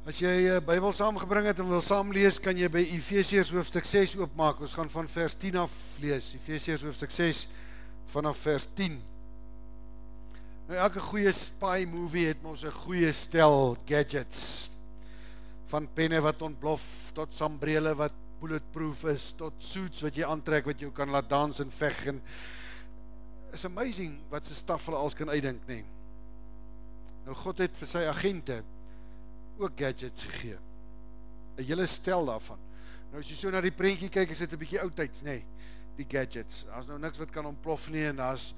As jy Bybel saamgebring het en wil saam lees, kan jy by Efesiërs hoofstuk 6 oopmaak. Ons gaan van vers 10 af lees. Efesiërs hoofstuk 6 vanaf vers 10. Nou elke goeie spy movie het mos 'n goeie stel gadgets. Van penne wat ontplof tot sambrele wat bulletproof is, tot suits wat jy aantrek wat jou kan laat dans en veg en it's amazing wat se staf hulle als kan uitdink, nee. Nou God het vir sy agente ook gadgets gegee. 'n hele stel daarvan. Nou as jy so na die prentjie kyk, is dit 'n bietjie oudtyds, nee, die gadgets. Daar's nou niks wat kan ontplof nie en daar's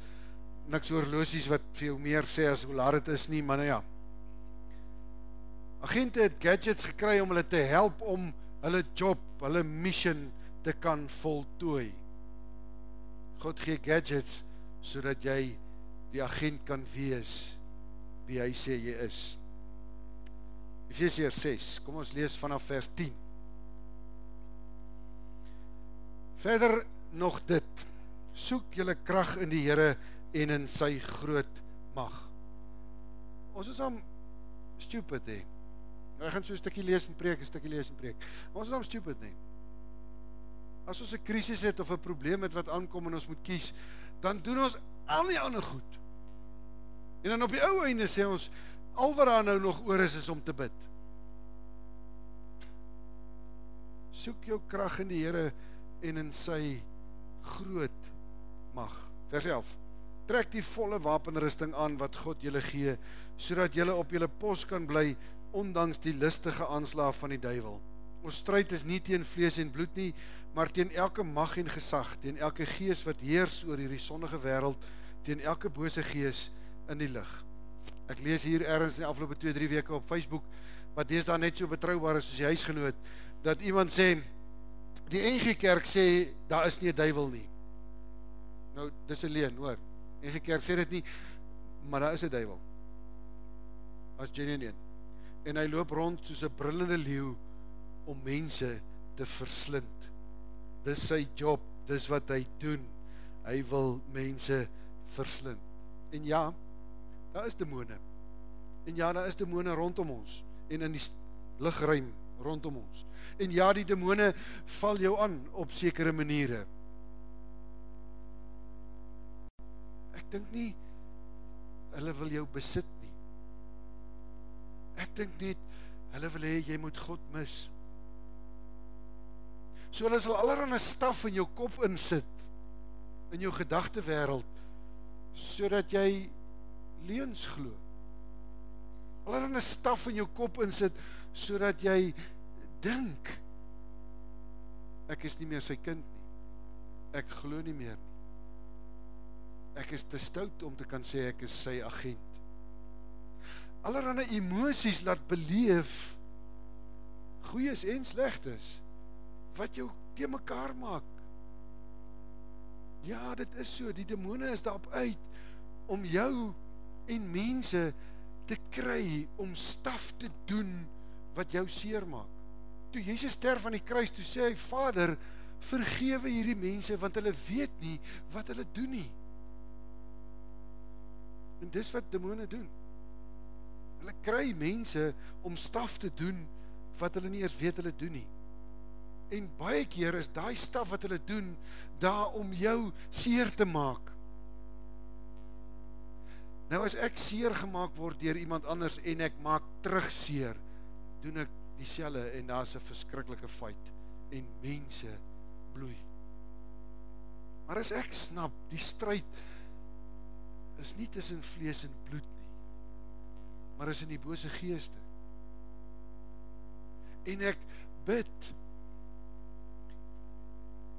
niks horlosies wat vir jou meer sê as hoe laat dit is nie, maar nou ja. Agente het gadgets gekry om hulle te help om hulle job, hulle mission te kan voltooi. God gee gadgets sodat jy die agent kan wees wie hy sê jy is. Efesiërs 6, kom ons lees vanaf vers 10. Verder nog dit, soek julle krag in die Here en in sy groot mag. Ons is om stupid, hè. Ek gaan so 'n stukkie lees en preek, 'n stukkie lees en preek. Maar ons is om stupid, hè. As ons 'n krisis het of 'n probleem het wat aankom en ons moet kies, dan doen ons al die ander goed. En dan op die ou einde sê ons, al wat daar nou nog oor is om te bid. Soek jou krag in die Here en in sy groot mag. Vers 11. Trek die volle wapenrusting aan wat God julle gee, sodat julle op julle pos kan bly, ondanks die listige aanslae van die duiwel. Ons stryd is nie teen vlees en bloed nie, maar teen elke mag en gesag, teen elke gees wat heers oor hierdie sondige wêreld, teen elke bose gees in die lig. Ek lees hier ergens in die afgelope 2-3 weke op Facebook, wat deesdae net so betroubaar is soos die huisgenoot, dat iemand sê, die NG Kerk sê, daar is nie 'n duiwel nie. Nou, dis 'n leuen, hoor. NG Kerk sê dit nie, maar daar is 'n duiwel. As genuine een. En hy loop rond soos 'n brullende leeu om mense te verslind. Dis sy job, dis wat hy doen. Hy wil mense verslind. En ja, daar is demone. En ja, daar is demone rondom ons en in die lugruim rondom ons. En ja, die demone val jou aan op sekere maniere. Ek dink nie hulle wil jou besit nie. Ek dink net hulle wil hê jy moet God mis. So hulle sal allerhande staf in jou kop insit, in jou gedagtewêreld, sodat jy leuns glo. Allerhande staf in jou kop insit, sodat jy dink, ek is nie meer sy kind nie, ek glo nie meer nie, ek is te stout om te kan sê ek is sy agent. Allerhande emosies laat beleef, goeies en slegtes, wat jou te mekaar maak. Ja, dit is so, die demone is daarop uit, om jou en mense te kry, om staf te doen, wat jou seer maak. Toe Jesus sterf aan die kruis, toe sê hy, Vader, vergewe hierdie mense, want hulle weet nie, wat hulle doen nie. En dis wat demone doen. Hulle kry mense, om staf te doen, wat hulle nie eers weet hulle doen nie. En baie keer is daai staf wat hulle doen, daar om jou seer te maak. Nou as ek seer gemaak word deur iemand anders, en ek maak terug seer, doen ek dieselfde en daar's 'n verskriklike fight en mense bloei. Maar as ek snap, die stryd is nie tussen vlees en bloed nie, maar is in die bose geeste. En ek bid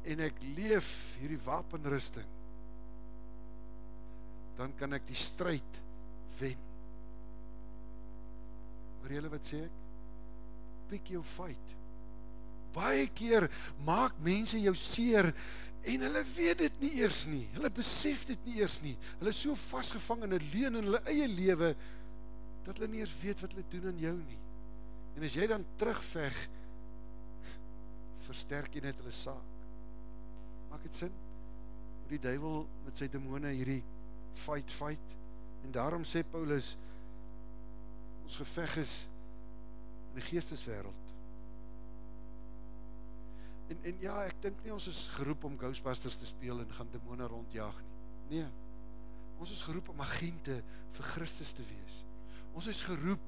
en ek leef hierdie wapenrusting, dan kan ek die stryd wen. Hoor julle wat sê ek? Pick jou fight. Baie keer maak mense jou seer en hulle weet dit nie eers nie. Hulle besef dit nie eers nie. Hulle is so vasgevang in 'n leuen in hulle eie lewe dat hulle nie eers weet wat hulle doen aan jou nie. En as jy dan terugveg, versterk jy net hulle saak. Maak dit sin? Hoe die duiwel met sy demone hierdie fight. En daarom sê Paulus, ons geveg is in die geesteswêreld. En ja, ek dink nie ons is geroep om Ghostbusters te speel en gaan demone rondjaag nie. Nee, ons is geroep om agente vir Christus te wees. Ons is geroep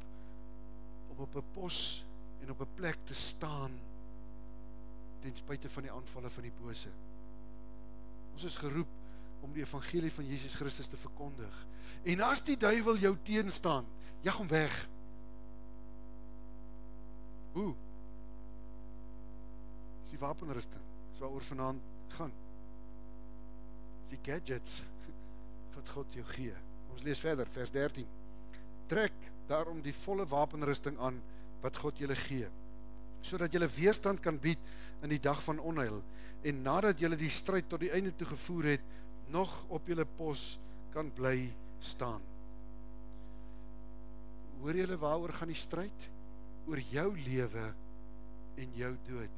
om op 'n pos en op 'n plek te staan ten spyte van die aanvalle van die bose. Ons is geroep om die evangelie van Jesus Christus te verkondig. En as die duiwel jou teenstaan, jag hom weg. Hoe? Dis die wapenrusting, dis waaroor vanaand gaan. Die gadgets wat God jou gee. Ons lees verder, vers 13. Trek daarom die volle wapenrusting aan wat God julle gee, sodat julle weerstand kan bied in die dag van onheil, en nadat julle die stryd tot die einde toe gevoer het, nog op julle pos kan bly staan. Hoor julle waaroor gaan die stryd? Oor jou lewe en jou dood.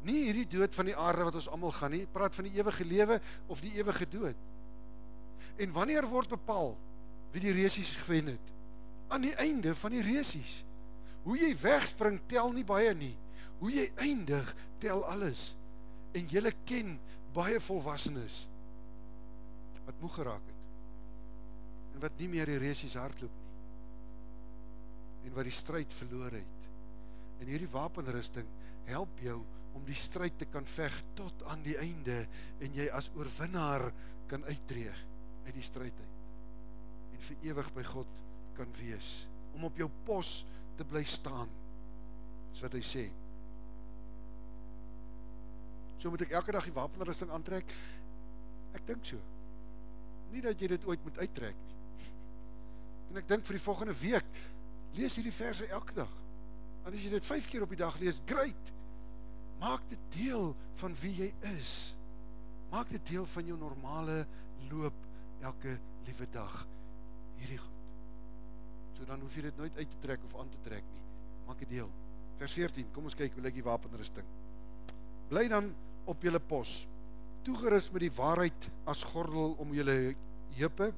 Nie hierdie dood van die aarde wat ons almal gaan nie, praat van die ewige lewe of die ewige dood. En wanneer word bepaal wie die resies gewen het? Aan die einde van die resies. Hoe jy wegspring tel nie baie nie. Hoe jy eindig tel alles. En julle ken baie volwassenes wat moeg geraak het en wat nie meer die resies hardloop nie en wat die stryd verloor het. En hierdie wapenrusting help jou om die stryd te kan veg tot aan die einde en jy as oorwinnaar kan uittreë uit die stryd uit en vir ewig by God kan wees, om op jou pos te bly staan, is wat hy sê. So moet ek elke dag die wapenrusting aantrek? Ek dink so. Nie dat jy dit ooit moet uittrek nie. En ek dink vir die volgende week, lees hierdie verse elke dag. En as jy dit 5 keer op die dag lees, great! Maak dit deel van wie jy is. Maak dit deel van jou normale loop elke liewe dag. Hierdie goed. So dan hoef jy dit nooit uit te trek of aan te trek nie. Maak dit deel. Vers 14, kom ons kyk hoe lyk die wapenrusting. Bly dan op julle pos, toegerus met die waarheid as gordel om julle heupe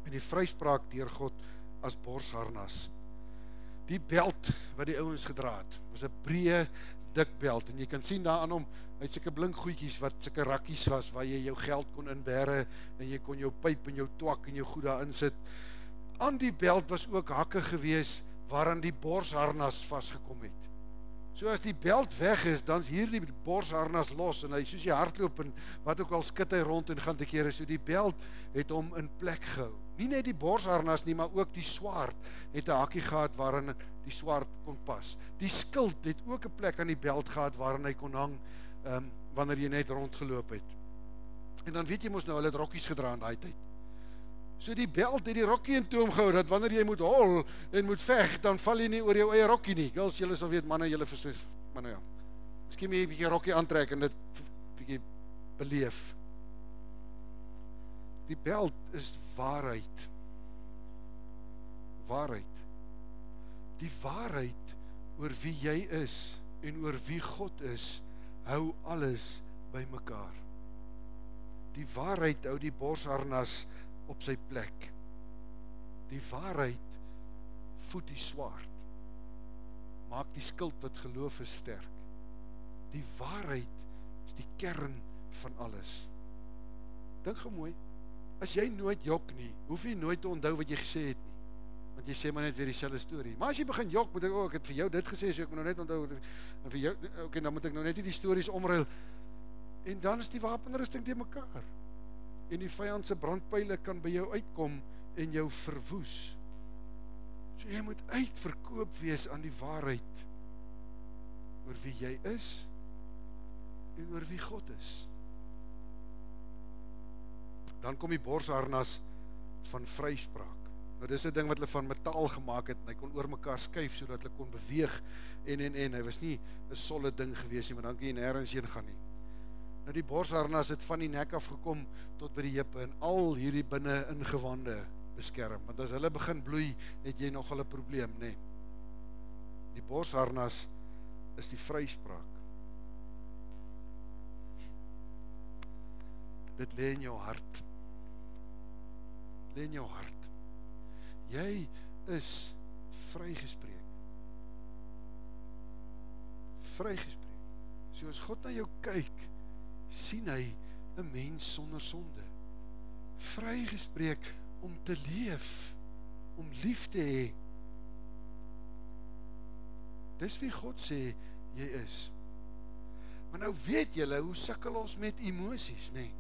en die vryspraak deur God as borsharnas. Die belt wat die ouens gedra het, was 'n breë, dik belt, en jy kan sien daar aan hom, hy het sulke blink goedjies wat sulke rakkies was, waar jy jou geld kon inbere, en jy kon jou pyp en jou twak en jou goed daar insit. Aan die belt was ook hakke gewees, waaraan die borsharnas vasgekom het. So as die belt weg is, dan is hier die borsharnas los, en hy, soos jy hardloop, en wat ook al skit hy rond en gaan te kere, so die belt het hom in plek gehou. Nie net die borsharnas nie, maar ook die swaard het 'n hakkie gehad waarin die swaard kon pas. Die skild het ook 'n plek aan die belt gehad waarin hy kon hang, wanneer jy net rondgeloop het. En dan weet jy mos nou, hulle het rokkies gedra in daai tyd. So die belt het die rokkie in toom gehou, dat wanneer jy moet hol en moet veg, dan val jy nie oor jou eie rokkie nie. Girls, julle sal weet, manne, julle verstaan, manne ja. Miskien moet jy 'n bietjie rokkie aantrek en dit bietjie beleef. Die belt is waarheid. Waarheid. Die waarheid oor wie jy is en oor wie God is, hou alles by mekaar. Die waarheid hou die borsharnas op sy plek. Die waarheid voed die swaard. Maak die skild wat geloof is sterk. Die waarheid is die kern van alles. Dink gou mooi, as jy nooit jok nie, hoef jy nooit te onthou wat jy gesê het nie. Want jy sê maar net weer dieselfde storie. Maar as jy begin jok, moet ek ook, ek het vir jou dit gesê, so ek moet nou net onthou, en vir jou, okay, dan moet ek nou net die stories omruil. En dan is die wapenrusting te mekaar. En die vyand se brandpyle kan by jou uitkom en jou verwoes. So jy moet uitverkoop wees aan die waarheid oor wie jy is en oor wie God is. Dan kom die borsharnas van vryspraak. Nou dis 'n ding wat hulle van metaal gemaak het, en hy kon oor mekaar skuif sodat hulle kon beweeg en hy was nie 'n solid ding gewees nie, maar dan kan jy nêrens heen gaan nie. Nou die borsharnas het van die nek af gekom tot by die heupe en al hierdie binne ingewande beskerm, want as hulle begin bloei, het jy nogal 'n probleem, nê. Nee. Die borsharnas is die vryspraak. Dit lê in jou hart. Lê in jou hart. Jy is vrygespreek. vrygespreek. So as God na jou kyk, sien hy 'n mens sonder sonde. Vrygespreek om te leef, om lief te hê. Dis wie God sê jy is. Maar nou weet julle hoe sukkel ons met emosies, nê?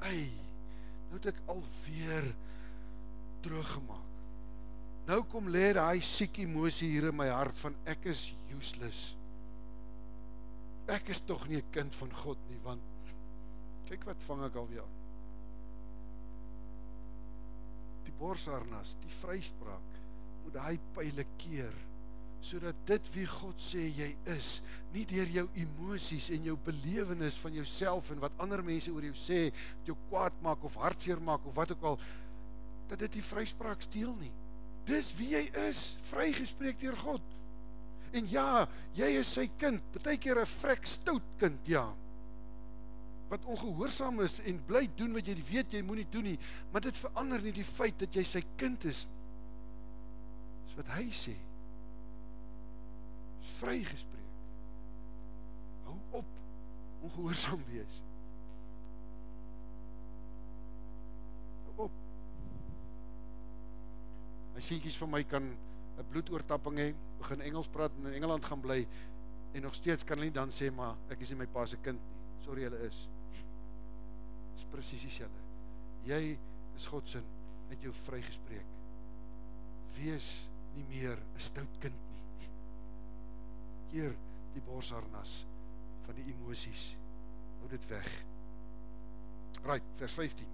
Nou het ek alweer teruggemaak. Nou kom lê daai siek emosie hier in my hart van ek is useless. Ek is tog nie 'n kind van God nie, want kyk wat vang ek alweer aan. Die borsharnas, die vryspraak, moet daai pyle keer, sodat dit wie God sê jy is, nie deur jou emosies en jou belewenis van jouself en wat ander mense oor jou sê, jou kwaad maak of hartseer maak of wat ook al, dat dit die vryspraak steel nie. Dis wie jy is, vrygespreek deur God. En ja, jy is sy kind, partykeer 'n vrek stout kind, ja, wat ongehoorsaam is en bly doen wat jy weet jy moenie doen nie, maar dit verander nie die feit dat jy sy kind is nie. Dis wat hy sê. Dis vrygespreek. Hou op ongehoorsaam wees. Hou op. My seentjies van my kan 'n bloedoortapping hê, begin Engels praat en in Engeland gaan bly en nog steeds kan hulle nie dan sê maar ek is nie my pa se kind nie. Sorry, hulle is. Dis presies dieselfde. Jy is God se, het jou vrygespreek. Wees nie meer 'n stout kind nie. Keer die borsharnas van die emosies. Hou dit weg. Right, vers 15.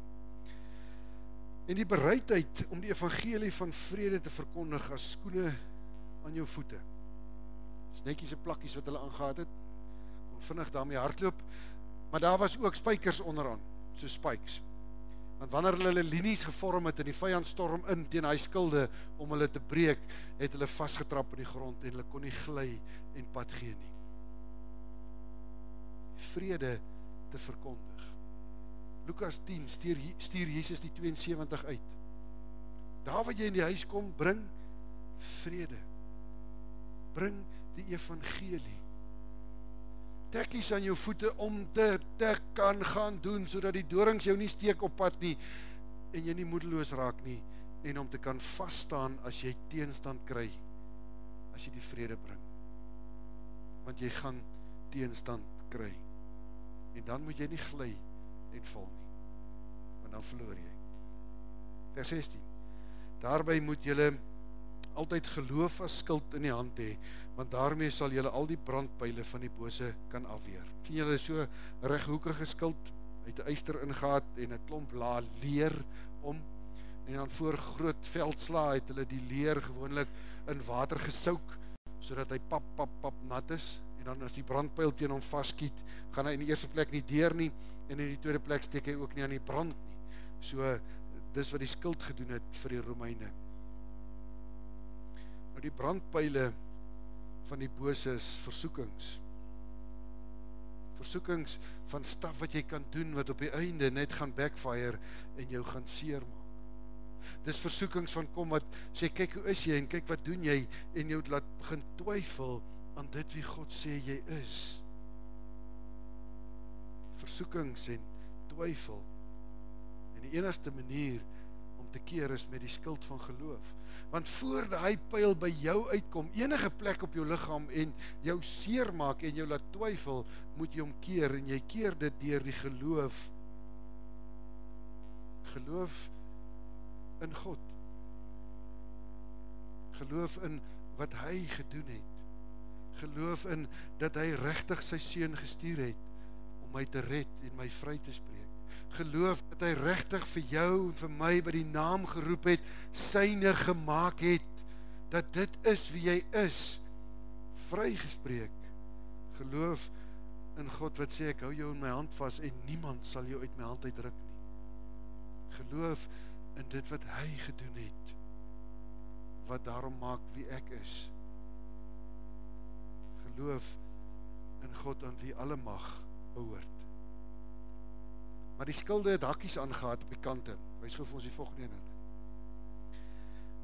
En die bereidheid om die evangelie van vrede te verkondig as skoene aan jou voete. Dis netjies 'n plakkies wat hulle aangehad het. Kon vinnig daarmee hardloop, maar daar was ook spykers onderaan, so spikes. Want wanneer hulle linies gevorm het en die vyand storm in teen hy skilde om hulle te breek, het hulle vasgetrap in die grond en hulle kon nie gly en pad gee nie. Vrede te verkondig. Lukas 10 stuur Jesus die 72 uit. Daar wat jy in die huis kom, bring vrede. Bring die evangelie. Tekkies aan jou voete om dit te kan gaan doen, sodat die dorings jou nie steek op pad nie, en jy nie moedeloos raak nie, en om te kan vasstaan as jy teenstand kry, as jy die vrede bring. Want jy gaan teenstand kry. En dan moet jy nie gly en val nie, want dan verloor jy. Vers 16. Daarby moet julle altyd geloof as skild in die hand hê, want daarmee sal julle al die brandpyle van die bose kan afweer. Sien julle so reghoekige skild uit 'n yster ingehaat en 'n klomp leer om, en dan voor groot veldslaa het hulle die leer gewoonlik in water gesouk, sodat hy pap nat is, en dan as die brandpyl teen hom vaskiet, gaan hy in die eerste plek nie deur nie, en in die tweede plek steek hy ook nie aan die brand nie. So, dis wat die skild gedoen het vir die Romeine. Nou die brandpyle van die bose is versoekings. Versoekings van staf wat jy kan doen, wat op die einde net gaan backfire en jou gaan seermaak. Dis versoekings van kom wat sê, kyk hoe is jy en kyk wat doen jy, en jou laat begin twyfel aan dit wie God sê jy is. Versoekings en twyfel. En die enigste manier om te keer is met die skild van geloof. Want voor hy pyl by jou uitkom, enige plek op jou liggaam en jou seer maak en jou laat twyfel, moet jy hom keer, en jy keer dit deur die geloof. Geloof in God. Geloof in wat hy gedoen het. Geloof in dat hy regtig sy seun gestuur het om my te red en my vry te spreek. Geloof dat hy regtig vir jou en vir my by die naam geroep het, syne gemaak het, dat dit is wie jy is, vrygespreek. Geloof in God wat sê, ek hou jou in my hand vas en niemand sal jou uit my hand uitruk nie. Geloof in dit wat hy gedoen het, wat daarom maak wie ek is. Geloof in God aan wie alle mag behoort. Maar die skilde het hakkies aangehad op die kante. Wys gou vir ons die volgende een.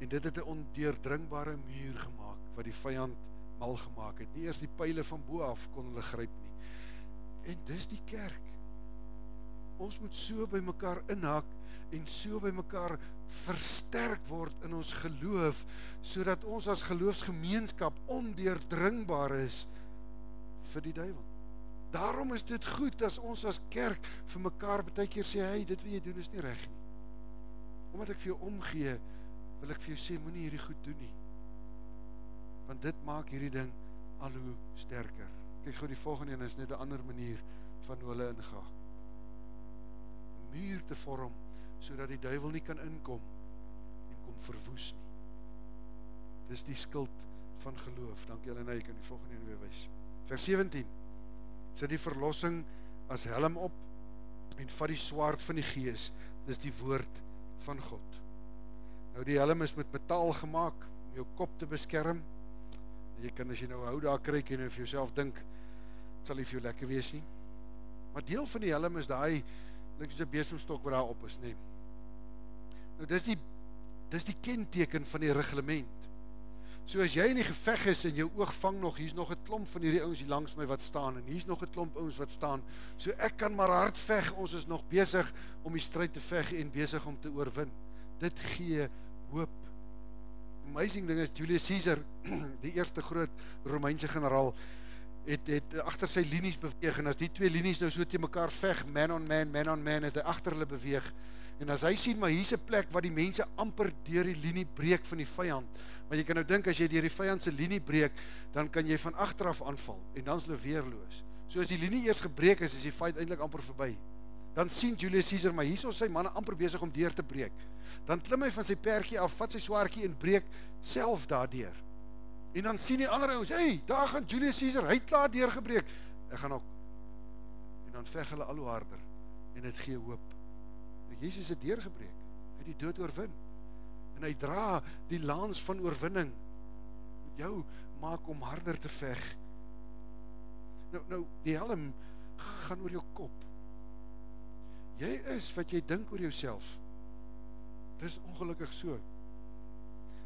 En dit het 'n ondeurdringbare muur gemaak, wat die vyand mal gemaak het. Nie eers die pile van bo af kon hulle gryp nie. En dis die kerk. Ons moet so by mekaar inhak en so by mekaar versterk word in ons geloof, sodat ons as geloofsgemeenskap ondeurdringbaar is vir die duiwel. Daarom is dit goed as ons as kerk vir mekaar baie keer sê, hey, dit wat jy doen is nie reg nie. Omdat ek vir jou omgee, wil ek vir jou sê, moenie hierdie goed doen nie. Want dit maak hierdie ding al hoe sterker. Kyk gou, die volgende een is net 'n ander manier van hoe hulle ingaan. 'n Muur te vorm, sodat die duiwel nie kan inkom en kom verwoes nie. Dis die skild van geloof. Dankie Helena, jy kan die volgende een weer wys. Vers 17. Sit die verlossing as helm op en vat die swaard van die Gees. Dis die woord van God. Nou die helm is met metaal gemaak om jou kop te beskerm. Jy kan as jy nou hou daar kry en vir jouself dink, sal nie vir jou lekker wees nie. Maar deel van die helm is daai, lyk soos 'n besemstok wat daar op is, nee. Nou dis die kenteken van die reglement. So as jy in die geveg is en jou oog vang nog, hier's nog 'n klomp van hierdie ouens hier langs my wat staan, en hier's nog 'n klomp ouens wat staan, so ek kan maar hard veg, ons is nog besig om die stryd te veg en besig om te oorwin. Dit gee hoop. Amazing ding is, Julius Caesar, die eerste groot Romeinse generaal, het agter sy linies beweeg, en as die twee linies nou so te mekaar veg, man on man, het hy agter hulle beweeg, en as hy sien, maar hier's 'n plek waar die mense amper deur die linie breek van die vyand, maar jy kan nou dink, as jy deur die vyand se linie breek, dan kan jy van agteraf aanval, en dan is hulle weerloos. So as die linie eers gebreek is die fight eintlik amper verby. Dan sien Julius Caesar, maar hier is sy manne amper besig om deur te breek. Dan klim hy van sy perdjie af, vat sy swaardjie en breek self daardeur. En dan sien die ander ouens, hey, daar gaan Julius Caesar, hy het klaar deurgebreek. Ek gaan ook. En dan veg hulle al hoe harder, en dit gee hoop. Nou, Jesus het deurgebreek, hy het die dood oorwin, en hy dra die lans van oorwinning, met jou maak om harder te veg. Nou, die helm gaan oor jou kop. Jy is wat jy dink oor jouself. Dis ongelukkig so.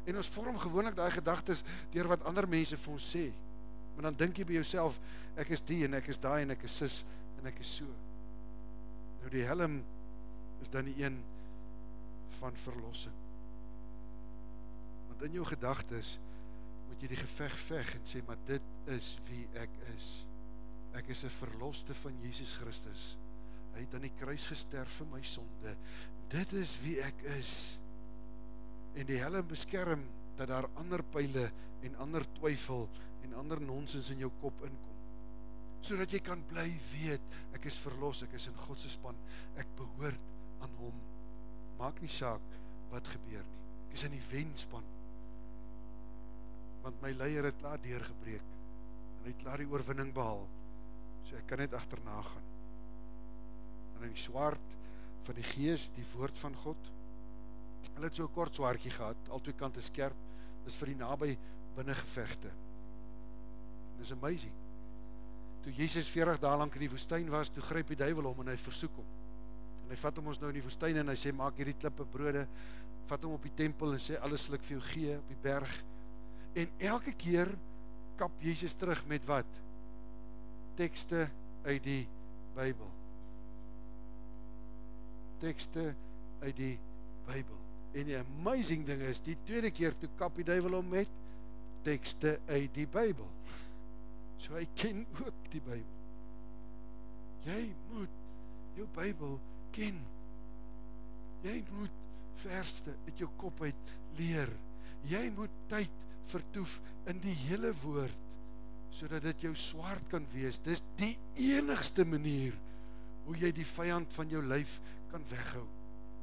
En ons vorm gewoonlik daai gedagtes deur wat ander mense vir ons sê. Maar dan dink jy by jouself, ek is die en ek is daai en ek is sis en ek is so. Nou die helm is dan die een van verlossing. Want in jou gedagtes moet jy die geveg veg en sê, maar dit is wie ek is. Ek is 'n verloste van Jesus Christus. Hy het aan die kruis gesterf vir my sonde. Dit is wie ek is. En die helm beskerm dat daar ander pile en ander twyfel en ander nonsens in jou kop inkom. Sodat jy kan bly weet, ek is verlos, ek is in God se span, ek behoort aan hom. Maak nie saak wat gebeur nie. Ek is in die wenspan. Want my leier het klaar deurgebreek en hy het klaar die oorwinning behaal. So ek kan net agterna gaan. En in die swaard van die Gees, die woord van God. Hulle het so 'n kort swaardjie gehad, al twee kante skerp, dis vir die naby binnengevegte. Dis amazing. Toe Jesus 40 dae lank in die woestyn was, toe gryp die duiwel hom en hy versoek hom. En hy vat hom ons nou in die woestyn en hy sê, maak hierdie klippe brode, vat hom op die tempel en sê, alles sal ek vir jou gee, op die berg. En elke keer kap Jesus terug met wat? Tekste uit die Bybel. Tekste uit die Bybel. En die amazing ding is, die tweede keer toe kap die duiwel hom met tekste uit die Bybel. So hy ken ook die Bybel. Jy moet jou Bybel ken. Jy moet verste uit jou kop uit leer. Jy moet tyd vertoef in die hele woord, sodat dit jou swaard kan wees. Dis die enigste manier hoe jy die vyand van jou lyf kan weghou.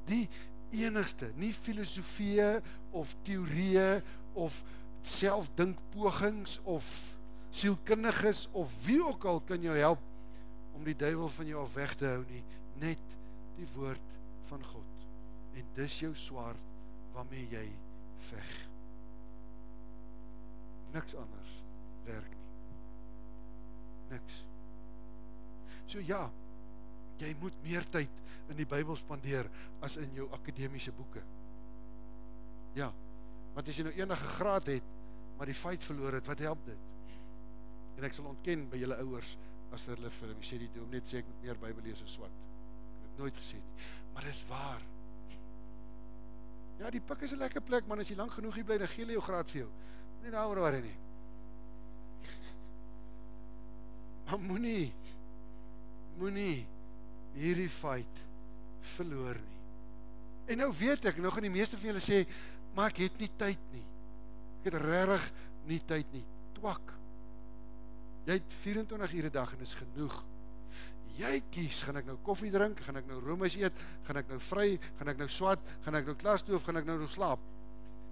Die enigste, nie filosofie of teorieë of selfdinkpogings of sielkundiges of wie ook al kan jou help om die duiwel van jou af weg te hou nie, net die woord van God. En dis jou swaard waarmee jy veg. Niks anders werk nie. Niks. So ja, jy moet meer tyd in die Bybel spandeer as in jou akademiese boeke. Ja, want as jy nou enige graad het, maar die feit verloor het, wat help dit? En ek sal ontken by julle ouers, as hulle vir hom sê, die dominee sê, ek moet meer Bybel lees as swat. Ek het dit nooit gesê nie, maar dit is waar. Ja, die pik is 'n lekker plek, man, as jy lank genoeg hier bly, dan gee hulle jou graad vir jou. Nie daaroor worry nie. Maar moenie hierdie fight verloor nie. En nou weet ek, nou gaan die meeste van julle sê, maar ek het nie tyd nie. Ek het regtig nie tyd nie. Twak. Jy het 24 ure 'n dag en dis genoeg. Jy kies, gaan ek nou koffie drink, gaan ek nou roomys eet, gaan ek nou vry, gaan ek nou swat, gaan ek nou klas toe of gaan ek nou nog slaap?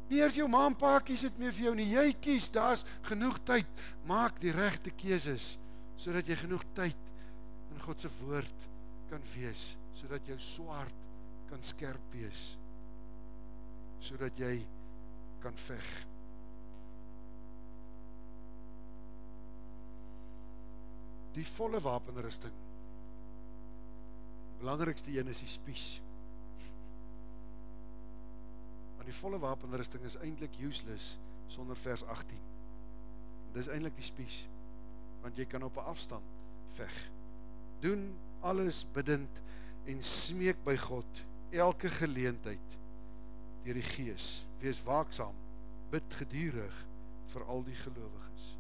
Nie eers jou ma en pa kies dit meer vir jou nie. Jy kies, daar's genoeg tyd. Maak die regte keuses sodat jy genoeg tyd in God se woord kan wees, sodat jou swaard kan skerp wees, sodat jy kan veg. Die volle wapenrusting. Die belangrikste een is die spies. Want die volle wapenrusting is eintlik useless sonder vers 18. Dis eintlik die spies. Want jy kan op 'n afstand veg. Doen alles bidend en smeek by God elke geleentheid deur die Gees. Wees waaksaam, bid gedurig vir al die gelowiges.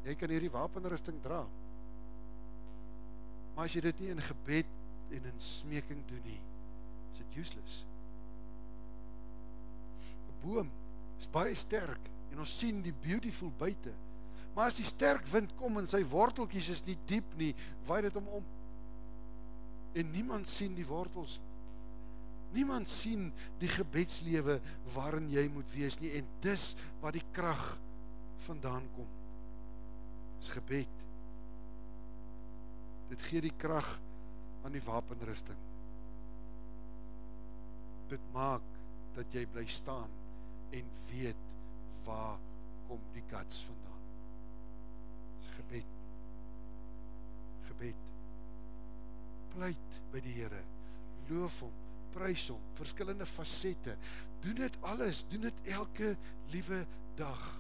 Jy kan hierdie wapenrusting dra. Maar as jy dit nie in gebed en in smeking doen nie, is dit useless. 'n Boom is baie sterk en ons sien die beautiful buite. Maar as die sterk wind kom en sy worteltjies is nie diep nie, waai dit hom om. En niemand sien die wortels. Niemand sien die gebedslewe waarin jy moet wees nie. En dis waar die krag vandaan kom. Dis gebed. Dit gee die krag aan die wapenrusting. Dit maak dat jy bly staan en weet waar kom die guts vandaan. Dis gebed. Gebed. Pleit by die Here. Loof hom, prys hom, verskillende fasette. Doen dit alles, doen dit elke liewe dag.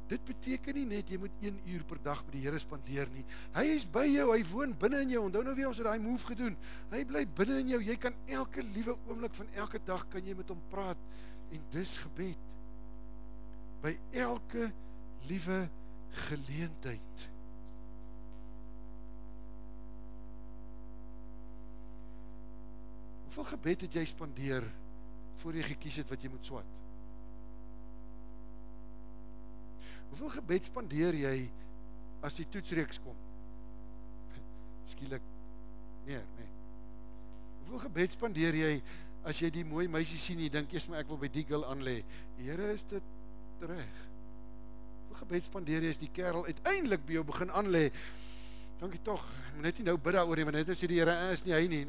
Dit beteken nie net jy moet 1 uur per dag by die Here spandeer nie. Hy is by jou, hy woon binne in jou. Onthou nou weer ons het daai move gedoen. Hy bly binne in jou. Jy kan elke liewe oomblik van elke dag kan jy met hom praat en dis gebed. By elke liewe geleentheid. Hoeveel gebed het jy spandeer voor jy gekies het wat jy moet swat? Hoeveel gebed spandeer jy as die toetsreeks kom? Skielik, nee. Hoeveel gebed spandeer jy as jy die mooi meisie sien en jy dink eers maar ek wil by die girl aanlê? Here, is dit reg? Hoeveel gebed spandeer jy as die kerel uiteindelik by jou begin aanlê? Dankie tog, net nie nou bid daaroor nie, want net nou sê die Here, is nie hy nie.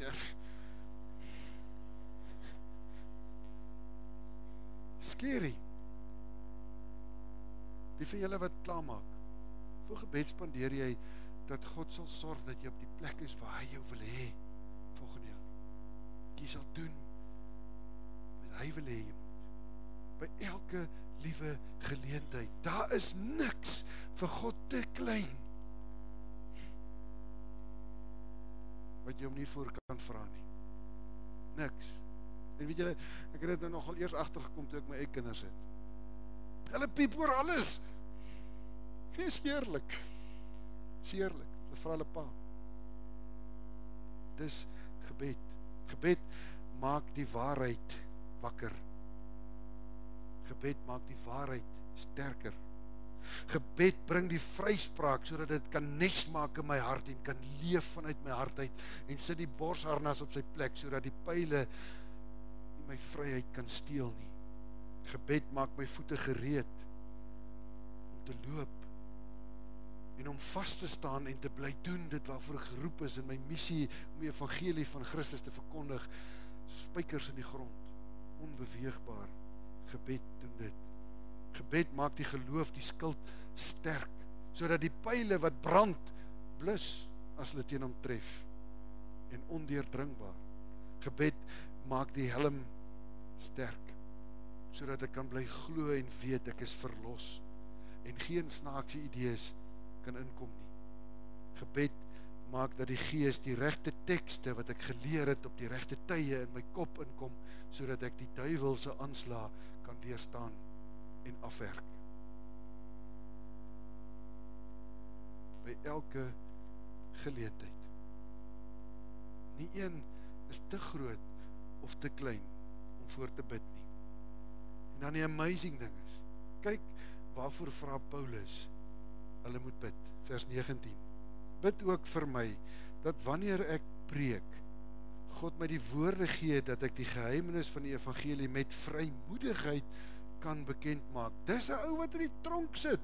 Scary. Die van julle wat klaarmaak, hoeveel gebed spandeer jy dat God sal sorg dat jy op die plek is waar hy jou wil hê volgende jaar. Jy sal doen wat hy wil hê jy moet. By elke liewe geleentheid. Daar is niks vir God te klein wat jy hom nie voor kan vra nie. Niks. En weet julle, ek het dit nou nogal eers agtergekom toe ek my eie kinders het. Hulle piep oor alles. Dis heerlik. Heerlik. Hulle vra hulle pa. Dis gebed. Gebed maak die waarheid wakker. Gebed maak die waarheid sterker. Gebed bring die vryspraak sodat dit kan nes maak in my hart en kan leef vanuit my hart uit en sit die borsharnas op sy plek sodat die pile nie my vryheid kan steel nie. Gebed maak my voete gereed om te loop en om vas te staan en te bly doen dit waarvoor ek geroep is in my missie om die evangelie van Christus te verkondig. Spykers in die grond, onbeweegbaar. Gebed doen dit. Gebed maak die geloof, die skild sterk, sodat die pile wat brand blus as hulle teen hom tref en ondeurdringbaar. Gebed maak die helm sterk, sodat ek kan bly glo en weet ek is verlos en geen snaakse idees kan inkom nie. Gebed maak dat die Gees die regte tekste wat ek geleer het op die regte tye in my kop inkom, sodat ek die duiwelse aanslag kan weerstaan en afwerk. By elke geleentheid. Nie een is te groot of te klein om voor te bid nie. En dan die amazing ding is, kyk waarvoor vra Paulus hulle moet bid, vers 19. Bid ook vir my, dat wanneer ek preek, God my die woorde gee, dat ek die geheimenis van die evangelie met vrymoedigheid kan bekend maak. Dis 'n ou wat in die tronk sit.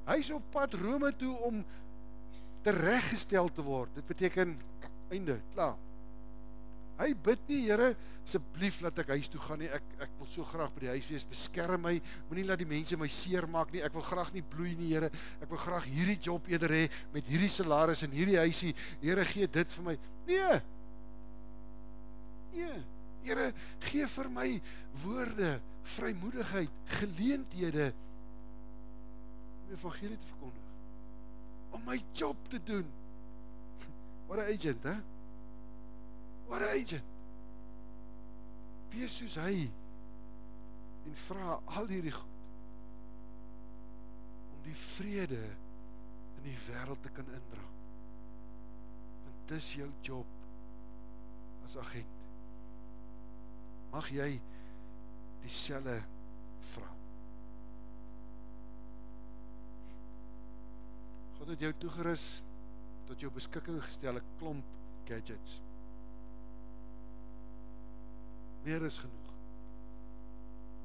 Hy is op pad Rome toe om tereggestel te word. Dit beteken, einde, klaar. Hy bid nie, Here, asseblief laat ek huis toe gaan nie, ek wil so graag by die huis wees, beskerm my, moenie laat die mense my seer maak nie, ek wil graag nie bloei nie, Here, ek wil graag hierdie job eerder hê, met hierdie salaris en hierdie huisie, Here, gee dit vir my. Nee, Here, gee vir my woorde, vrymoedigheid, geleenthede, om die evangelie te verkondig, om my job te doen. What a agent, hè? What a agent. Wees soos hy en vra al hierdie goed om die vrede in die wêreld te kan indra. Want dis jou job as agent. Mag jy dieselfde vra. God het jou toegerus, tot jou beskikking gestel 'n klomp gadgets. Meer is genoeg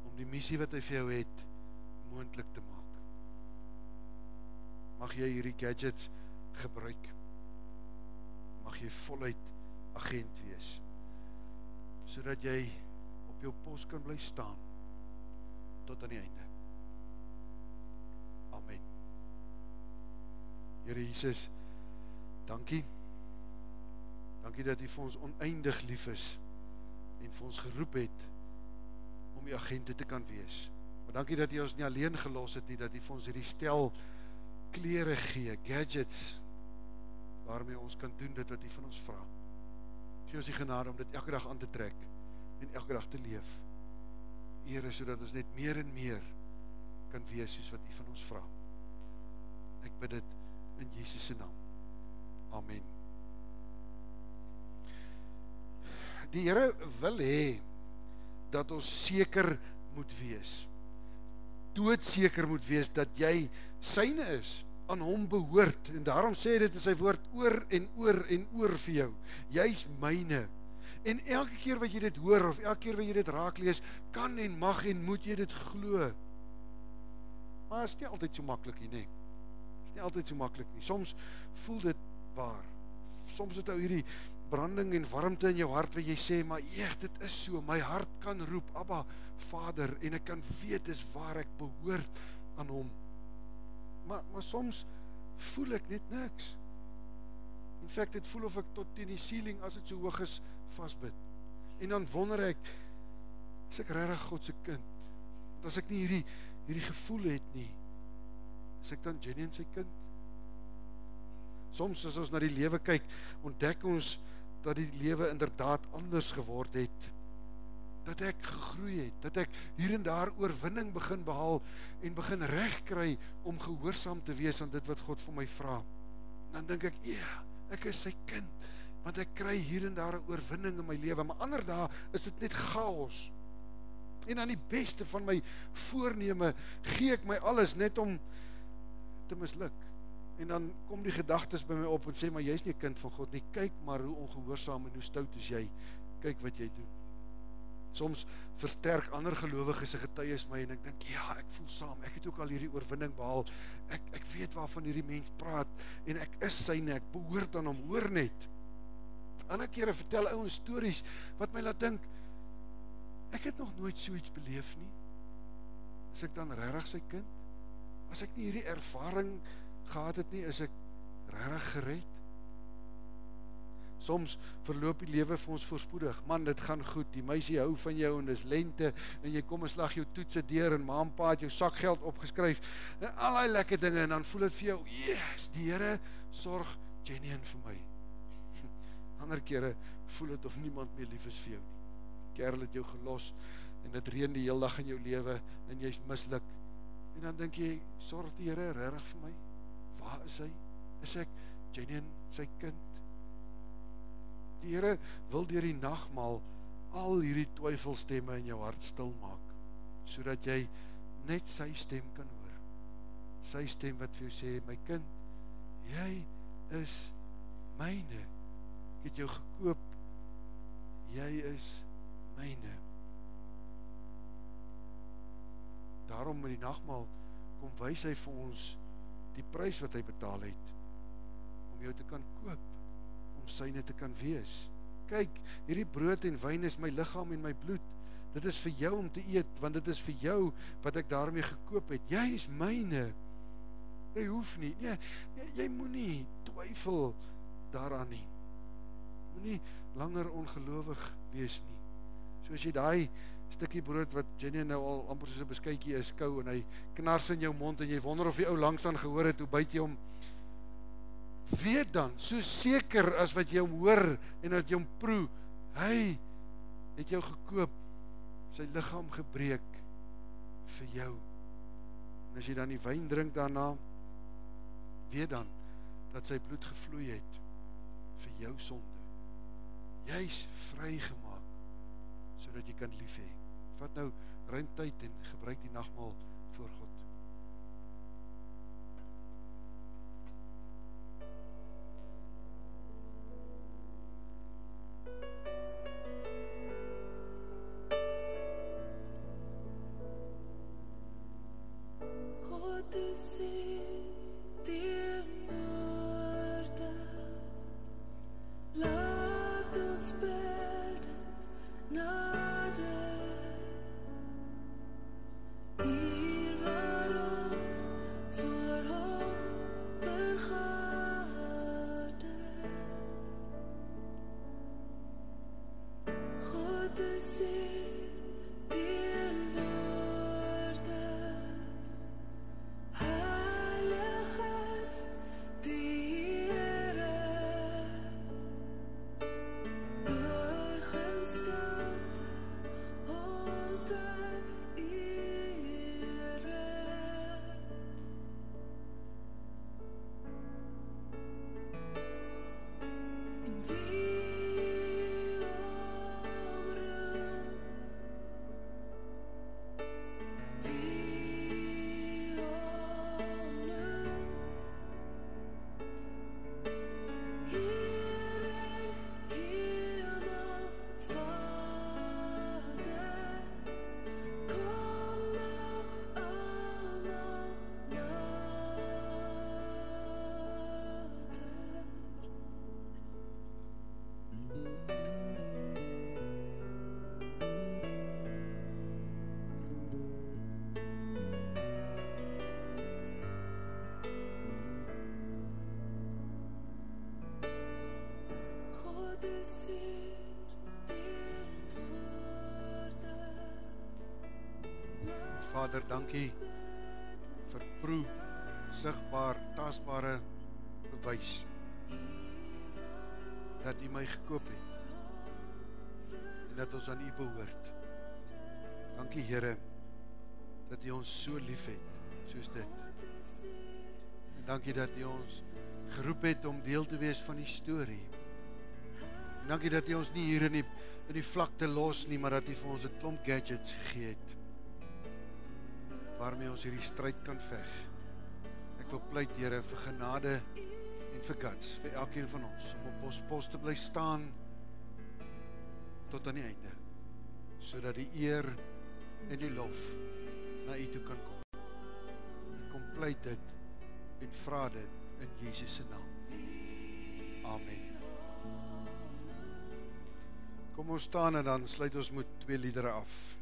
om die missie wat hy vir jou het moontlik te maak. Mag jy hierdie gadgets gebruik. Mag jy voluit agent wees, sodat jy op jou pos kan bly staan tot aan die einde. Amen. Here Jesus, dankie. Dankie dat U vir ons oneindig lief is en vir ons geroep het om die agente te kan wees. Maar dankie dat U ons nie alleen gelos het nie, dat U vir ons hierdie stel klere gee, gadgets, waarmee ons kan doen dit wat U van ons vra. Gee ons die genade om dit elke dag aan te trek en elke dag te leef. Here, sodat ons net meer en meer kan wees soos wat U van ons vra. Ek bid dit in Jesus se naam. Amen. Die Here wil hê dat ons seker moet wees, doodseker moet wees dat jy syne is, aan hom behoort, en daarom sê dit in sy woord oor en oor en oor vir jou, jy's myne, en elke keer wat jy dit hoor, of elke keer wat jy dit raak lees, kan en mag en moet jy dit glo, maar is nie altyd so maklik nie, nee. Is nie altyd so maklik nie, soms voel dit waar, soms het ou hierdie branding en warmte in jou hart, waar jy sê, maar dit is so, my hart kan roep, Abba, Vader, en ek kan weet, dis waar ek behoort aan hom, maar soms voel ek net niks, in fact, het voel of ek tot teen die ceiling, as het so hoog is, vastbid, en dan wonder ek, is ek regtig God se kind, want as ek nie hierdie gevoel het nie, is ek dan genuine sy kind? Soms as ons na die lewe kyk, ontdek ons dat die lewe inderdaad anders geword het, dat ek gegroei het, dat ek hier en daar oorwinning begin behaal en begin reg kry om gehoorsaam te wees aan dit wat God vir my vra. En dan dink ek, ek is sy kind, want ek kry hier en daar 'n oorwinning in my lewe, maar ander dae is dit net chaos. En aan die beste van my voorneme gee ek my alles net om te misluk. En dan kom die gedagtes by my op en sê, maar jy is nie 'n kind van God nie, kyk maar hoe ongehoorsaam en hoe stout is jy, kyk wat jy doen. Soms versterk ander gelowiges se getuies my en ek dink, ek voel saam, ek het ook al hierdie oorwinning behaal, ek weet waarvan hierdie mens praat, en ek is syne, ek behoort aan hom, hoor net. Ander kere vertel ouens stories, wat my laat dink, ek het nog nooit so iets beleef nie, is ek dan regtig sy kind? As ek nie hierdie ervaring gehad het nie, is ek regtig gered? Soms verloop die lewe vir ons voorspoedig. Man, dit gaan goed, die meisie hou van jou en dis lente en jy kom en slag jou toetse deur en ma en pa het jou sakgeld opgeskryf en al die lekker dinge en dan voel dit vir jou, yes, die Here sorg genuine vir my. Ander kere voel dit of niemand meer lief is vir jou nie. Kerel het jou gelos en dit reën die hele dag in jou lewe en jy's misluk. En dan dink jy, sorg die Here regtig vir my? Waar is hy? Is ek genuine sy kind? Die Here wil deur die nagmaal al hierdie twyfelstemme in jou hart stil maak, sodat jy net sy stem kan hoor. Sy stem wat vir jou sê, my kind, jy is myne. Ek het jou gekoop. Jy is myne. Daarom met die nagmaal kom wys hy vir ons die prys wat hy betaal het om jou te kan koop, om syne te kan wees. Kyk, hierdie brood en wyn is my liggaam en my bloed. Dit is vir jou om te eet, want dit is vir jou wat ek daarmee gekoop het. Jy is myne. Jy hoef nie, nee, jy moenie twyfel daaraan nie. Moenie langer ongelowig wees nie. Soos jy daai stukkie brood wat Jenny nou al amper soos 'n beskuitjie is kou en hy knars in jou mond en jy wonder of die ou langs aan gehoor het, hoe byt jy hom. Weet dan, so seker as wat jy hom hoor en dat jy hom proe, hy het jou gekoop, sy liggaam gebreek vir jou. En as jy dan die wyn drink daarna, weet dan dat sy bloed gevloei het vir jou sonde. Jy's vrygemaak sodat jy kan lief hê. Vat nou ruim tyd en gebruik die nagmaal voor God. Vader, dankie vir proe, sigbaar, tasbare bewys dat U my gekoop het en dat ons aan U behoort. Dankie Here dat U ons so lief het soos dit. En dankie dat U ons geroep het om deel te wees van die storie. En dankie dat U ons nie hier in die vlakte los nie, maar dat U vir ons 'n klomp gadgets gegee het waarmee ons hierdie stryd kan veg. Ek wil pleit, Here, vir genade en vir guts vir elkeen van ons om op ons pos te bly staan tot aan die einde, sodat die eer en die lof na U toe kan kom. Kom pleit dit en vra dit in Jesus se naam. Amen. Kom ons staan en dan sluit ons met 2 liedere af.